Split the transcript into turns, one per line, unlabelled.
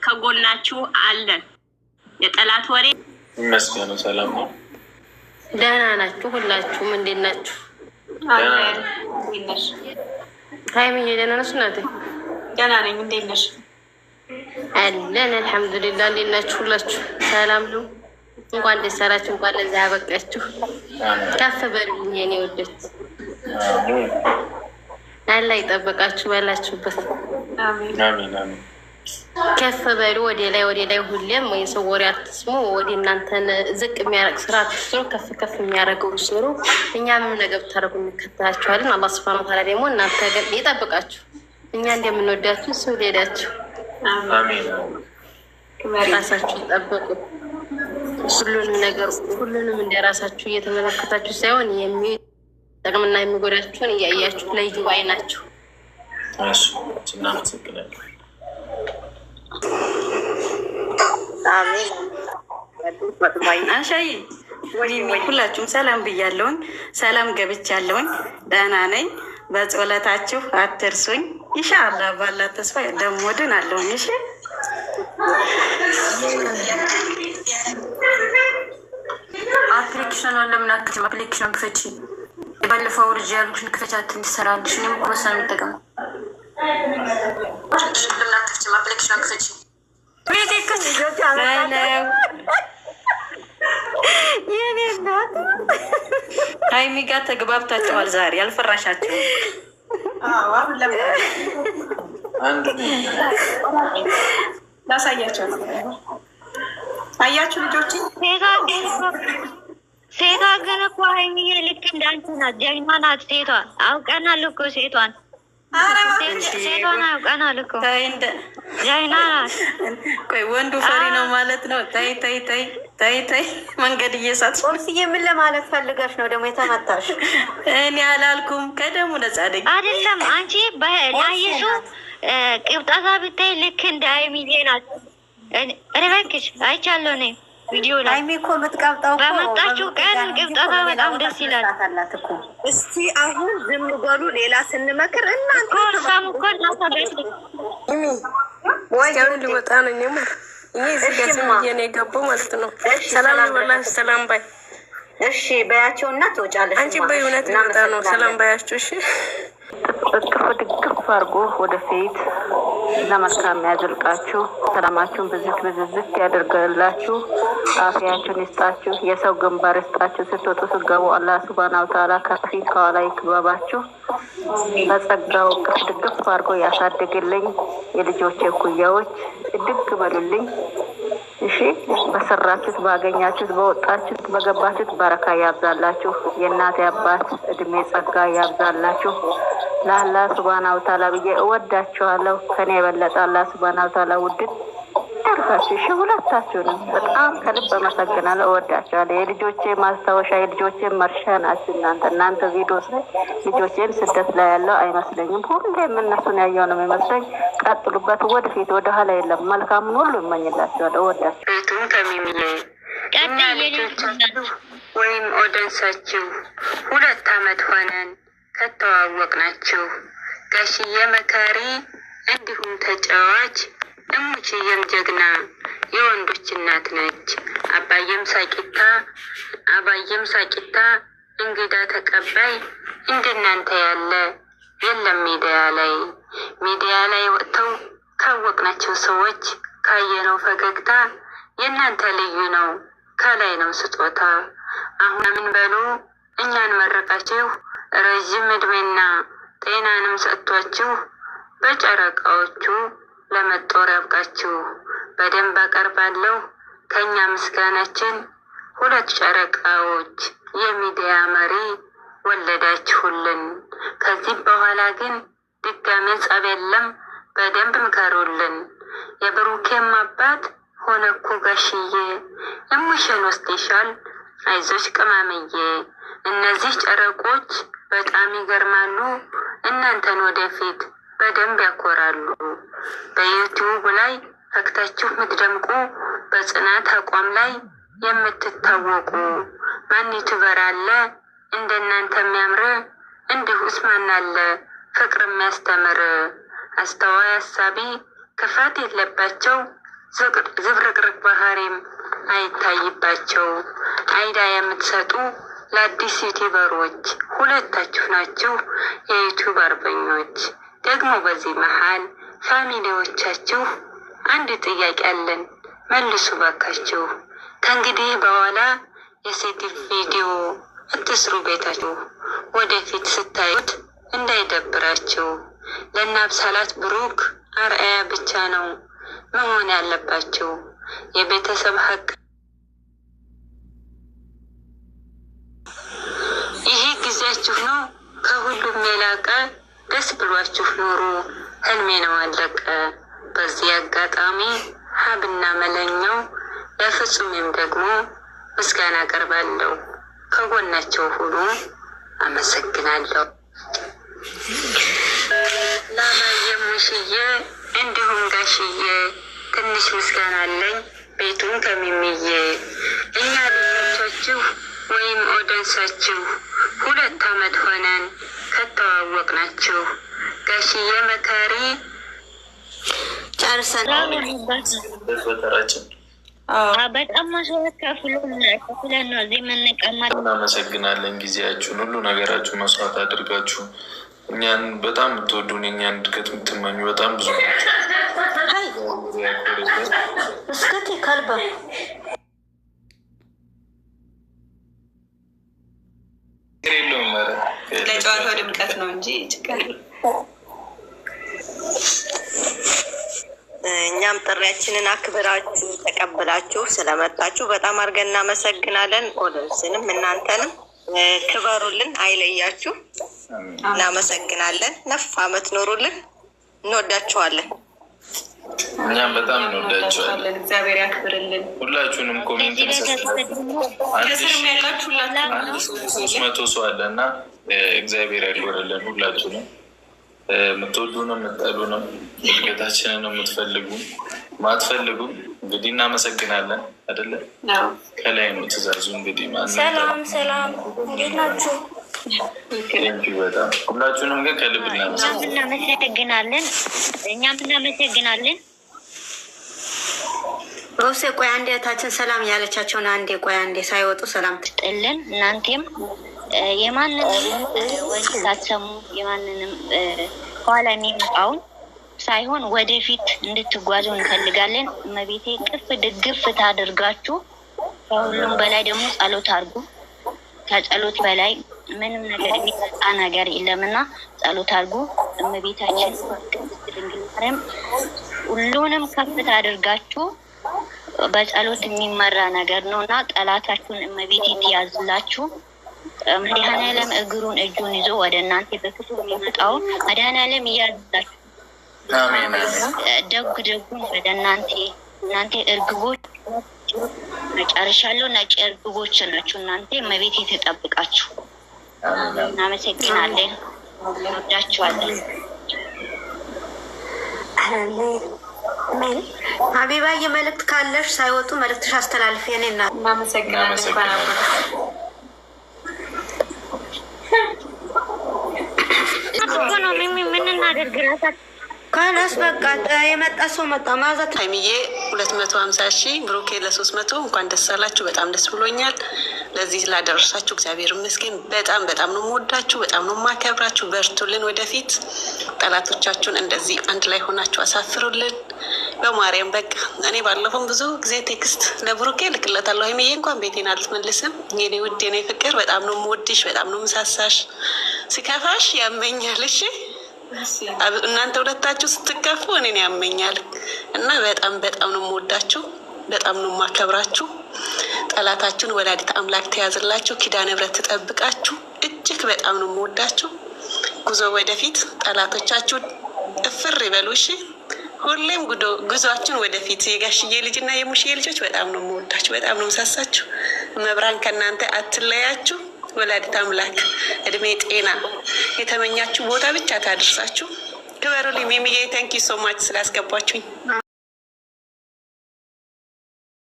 ከጎናችሁ አለን። የጠላት ወሬ
ይመስገን ሰላም ነው።
ደህና ናችሁ? ሁላችሁም እንዴት ናችሁ? ሀይሚዬ ደህና ነሽ? እናቴ
ደህና ነኝ። እንዴት ነሽ?
አለን አልሐምዱሊላህ። እንዴት ናችሁ? ሁላችሁ ሰላም ነው? እንኳን ደስ አላችሁ፣ እንኳን ለዛ ያበቃችሁ። ከፍ በሉልኝ የኔ ወዶች። አላህ ይጠብቃችሁ ባላችሁበት።
አሜን አሜን።
ከፍ በሉ ወደ ላይ ሁሌም ወይ ሰው ወሬ አትስሙ። ወደ እናንተን ዝቅ የሚያደርግ ስራ አትስሩ፣ ከፍ ከፍ የሚያደርገው ስሩ። እኛ ምንም ነገር ብታደርጉ እንከተላችኋለን። አላህ ሱብሃነሁ ወተዓላ ደግሞ እናንተ ግን ይጠብቃችሁ። እኛ እንደምንወዳችሁ እሱ ሌዳችሁ። ራሳችሁ ጠብቁ። ሁሉንም እንደራሳችሁ እየተመለከታችሁ ሳይሆን የሚጠቅምና የሚጎዳችሁን እያያችሁ ለዩ ባይ ናችሁ።
እናመሰግናለን።
አሻይ ሁላችሁም ሰላም ብያለሁኝ። ሰላም ገብቻለሁኝ። ደህና ነኝ። በጸሎታችሁ አትርሱኝ። ኢንሻአላህ ባላ ተስፋ ደግሞ ድናለሁኝ። እሺ
አፕሊኬሽኑን ለምን አትከፍቺም? አፕሊኬሽኑን ክፈቺ። የባለፈው ልጅ ያሉሽን ክፈቻት እንዲሰራልሽ። እኔም እኮ በሳ ነው የምጠቀመው። ለምን አትከፍቺም? አፕሊኬሽኑን ክፈቺ።
የኔ እናት ሀይሚ ጋር ተግባብታችኋል። ዛሬ አልፈራሻችሁም።
ላሳያቸው ነው። አያችሁ ልጆች፣
ሴቷ ግን እኮ ሀይሚዬ ልክ እንዳንቺ ናት። ጀግና ናት ሴቷ። አውቀናል እኮ ሴቷን አውቀናል እኮ ጀግና ናት።
ቆይ ወንዱ ፈሪ ነው ማለት ነው። ታይ መንገድ እየሳት
ኦርስዬ ምን ለማለት ፈልገሽ ነው ደግሞ የተመታሽ?
እኔ አላልኩም። ከደሙ ነጻ ነኝ።
አይደለም አንቺ ላየሹ ቅብጣታ ብታይ ልክ እንደ ሀይሚዬ ናት። እባክሽ አይቻለሁ እኔ ቪዲዮ ላይ
ሀይሚ እኮ የምትቀብጠው
በመጣችሁ ቀን ቅብጣታ በጣም ደስ ይላል።
እስቲ አሁን ዝም በሉ፣ ሌላ ስንመክር እናንተ
እሷም እኮ እናሳደች
ወይም ሊወጣ ነው ነው ይሄ ዝም የኔ ገቦ ማለት ነው። ሰላም ወላሂ ሰላም ባይ።
እሺ በያቸው እና ትወጫለሽ።
አንቺ በእውነት ሊወጣ ነው። ሰላም ባያችሁ። እሺ
ጥቅፍ አድርጎ ወደፊት ለመልካም ያዘልቃችሁ። ሰላማችሁን ብዝት ያደርግላችሁ። አፍያችሁን ይስጣችሁ። የሰው ግንባር ይስጣችሁ። ስትወጡ ስትገቡ አላህ ሱብሃነሁ ወተዓላ ከፊት ከኋላ ይክበባችሁ። በጸጋው ድግፍ አድርጎ ያሳድግልኝ። የልጆቼ ኩያዎች ድግ በሉልኝ። እሺ በሰራችሁት፣ ባገኛችሁት፣ በወጣችሁት፣ በገባችሁት በረካ ያብዛላችሁ። የእናት አባት እድሜ ጸጋ ያብዛላችሁ። ለአላህ ሱብሃነሁ ወተዓላ ብዬ እወዳችኋለሁ። ከኔ የበለጠ አላህ ሱብሃነሁ ወተዓላ ውድድ ያርጋችሁ። እሺ ሁለታችሁንም በጣም ከልብ አመሰግናለሁ። እወዳችኋለሁ። የልጆቼ ማስታወሻ፣ የልጆቼ መርሻ ናችሁ እናንተ ቪዲዮ ላይ። ልጆቼም ስደት ላይ ያለው አይመስለኝም። ሁሌም እነሱን ያየው ነው የሚመስለኝ። ቀጥሉበት። ወደፊት ወደ ኋላ የለም። መልካሙን ሁሉ እመኝላችኋለሁ። እወዳችኋለሁ።
ቤቱን ከሚሚዬ እኛ ልጆቻችሁ ወይም ኦደንሳችሁ 2 ዓመት ሆነን ከተዋወቅናችሁ። ጋሽዬ መካሪ እንዲሁም ተጫዋች፣ እሙችዬም ጀግና የወንዶች እናት ነች። አባዬም ሳቂታ እንግዳ ተቀባይ እንደናንተ ያለ የለም። ሚዲያ ላይ ወጥተው ካወቅናቸው ሰዎች ካየነው ፈገግታ የእናንተ ልዩ ነው። ከላይ ነው ስጦታ። አሁን ምን በሉ እኛን መረቃችሁ ረዥም እድሜና ጤናንም ሰጥቷችሁ በጨረቃዎቹ ለመጦር ያብቃችሁ። በደንብ አቀርባለሁ ከኛ ምስጋናችን 2 ጨረቃዎች የሚዲያ መሪ ወለዳችሁልን። ከዚህ በኋላ ግን ድጋሜ ጸብ የለም። በደንብ ምከሩልን። የብሩኬም አባት ሆነ እኮ ጋሽዬ እሙሽን ወስደሻል። አይዞች ቅማምዬ። እነዚህ ጨረቆች በጣም ይገርማሉ። እናንተን ወደፊት በደንብ ያኮራሉ። በዩቲዩብ ላይ ፈክታችሁ የምትደምቁ፣ በጽናት አቋም ላይ የምትታወቁ ማን ዩቲዩበር አለ እንደናንተ የሚያምር? እንዲሁስ ማን አለ ፍቅር የሚያስተምር? አስተዋይ፣ አሳቢ፣ ክፋት የለባቸው
ዝብርቅርቅ ባህሪም አይታይባቸው። አይዳ የምትሰጡ ለአዲስ ዩቲዩበሮች ሁለታችሁ ናችሁ የዩቲዩብ አርበኞች። ደግሞ በዚህ መሀል ፋሚሊዎቻችሁ አንድ ጥያቄ አለን፣ መልሱ ባካችሁ። ከእንግዲህ በኋላ የሴት ቪዲዮ አትስሩ ቤታችሁ። ወደፊት ስታዩት እንዳይደብራችሁ። ለአብሳላት ብሩክ አርአያ ብቻ ነው መሆን ያለባችሁ። የቤተሰብ ሀቅ ይሄ ጊዜያችሁ ነው። ከሁሉም የላቀ ደስ ብሏችሁ ኑሩ። ህልሜ ነው አለቀ። በዚህ አጋጣሚ ሀብና መለኛው ለፍጹምም ደግሞ ምስጋና አቀርባለሁ። ከጎናቸው ሁሉ አመሰግናለሁ። ላማየ ሙሽዬ እንዲሁም ጋሽዬ ትንሽ ምስጋና አለኝ ቤቱን ከሚምዬ። እኛ ልጆቻችሁ ወይም ኦደንሳችሁ 2 ዓመት ሆነን ከተዋወቅናችሁ። ጋሽዬ መካሪ
ጨርሰን
በጣም መስዋዕት ከፍለን ነው እዚህ የምንቀመጥ።
እናመሰግናለን። ጊዜያችሁን ሁሉ ነገራችሁ መስዋዕት አድርጋችሁ እኛን በጣም የምትወዱን የእኛን እድገት የምትመኙ በጣም ብዙ ናቸው።
እስከቴ ከልባ
የለውም
ለጨዋታው ድምቀት ነው እንጂ ችግር
እኛም ጥሪያችንን አክብራችሁ ተቀብላችሁ ስለመጣችሁ በጣም አድርገን እናመሰግናለን። ኦዲየንስንም እናንተንም ክበሩልን፣ አይለያችሁ። እናመሰግናለን። 9 ዓመት ኖሩልን። እንወዳችኋለን።
እኛም በጣም እንወዳችኋለን።
እግዚአብሔር ያክብርልን።
ሁላችሁንም ኮሜንት
ከስርም ያላችሁ ሁላችሁ
300 ሰው አለ እና እግዚአብሔር ያክብርልን ሁላችሁንም። የምትወዱንም የምትጠሉንም እድገታችንን የምትፈልጉ ማትፈልጉም እንግዲህ እናመሰግናለን። አይደለ ከላይ ነው ትእዛዙ። እንግዲህ
ሰላም ሰላም፣ እንዴት ናችሁ?
በጣም ሁላችሁንም ግን ከልብ
እናመሰግናለን። እኛም እናመሰግናለን።
ሮሴ ቆይ አንዴ ታችን ሰላም ያለቻቸውን አንዴ ቆይ አንዴ ሳይወጡ ሰላም
ትጥልን። እናንተም የማንንም ወይ ሳትሰሙ የማንንም ኋላ የሚመጣውን ሳይሆን ወደፊት እንድትጓዙ እንፈልጋለን። እመቤቴ ቅፍ ድግፍ ታድርጋችሁ። ከሁሉም በላይ ደግሞ ጸሎት አድርጉ። ከጸሎት በላይ ምንም ነገር የሚጠጣ ነገር የለምና ጸሎት አድርጉ። እመቤታችን ድንግል ማርያም ሁሉንም ከፍ ታድርጋችሁ። በጸሎት የሚመራ ነገር ነው እና ጠላታችሁን እመቤቴ ትያዝላችሁ። መድኃኔዓለም እግሩን እጁን ይዞ ወደ እናንተ በክፉ የሚመጣውን መድኃኔዓለም እያዝላችሁ። ደግ ደጉን ወደ እናንተ እርግቦች መጨረሻለሁ። ነጭ እርግቦች ናችሁ እናንተ። እመቤቴ ተጠብቃችሁ። እናመሰግናለን። እንወዳችኋለን።
ሀቢባዬ መልእክት ካለሽ ሳይወጡ መልእክትሽ አስተላልፍ። የኔ እና
እናመሰግናለን።
ምን እናደርግ ራሳችን
ካላስ በቃ የመጣ ሰው መጣ ማዘት
ሀይሚዬ 250,000 ብሩኬ ለ300 እንኳን ደስ አላችሁ። በጣም ደስ ብሎኛል። ለዚህ ላደረሳችሁ እግዚአብሔር ይመስገን። በጣም በጣም ነው የምወዳችሁ፣ በጣም ነው የማከብራችሁ። በርቱልን። ወደፊት ጠላቶቻችሁን እንደዚህ አንድ ላይ ሆናችሁ አሳፍሩልን በማርያም። በቃ እኔ ባለፈውም ብዙ ጊዜ ቴክስት ለብሩኬ ልክለታለሁ። ሀይሚዬ እንኳን ቤቴን አልትመልስም። የኔ ውድ የኔ ፍቅር በጣም ነው የምወድሽ፣ በጣም ነው የምሳሳሽ። ሲከፋሽ ያመኛል። እሺ እናንተ ሁለታችሁ ስትከፉ እኔን ያመኛል እና በጣም በጣም ነው የምወዳችሁ፣ በጣም ነው የማከብራችሁ። ጠላታችሁን ወላዲተ አምላክ ተያዝላችሁ፣ ኪዳነ ምሕረት ትጠብቃችሁ። እጅግ በጣም ነው የምወዳችሁ። ጉዞ ወደፊት፣ ጠላቶቻችሁን እፍር ይበሉ። እሺ ሁሌም ጉዟችሁን ወደፊት። የጋሽዬ ልጅና የሙሽዬ ልጆች በጣም ነው የምወዳችሁ፣ በጣም ነው የምሳሳችሁ። መብራን ከእናንተ አትለያችሁ። ወላዲተ አምላክ እድሜ ጤና የተመኛችሁ ቦታ ብቻ ታደርሳችሁ። ክበሩልኝ። ሚሚዬ ታንኪ ሶ ማች ስላስገባችሁኝ።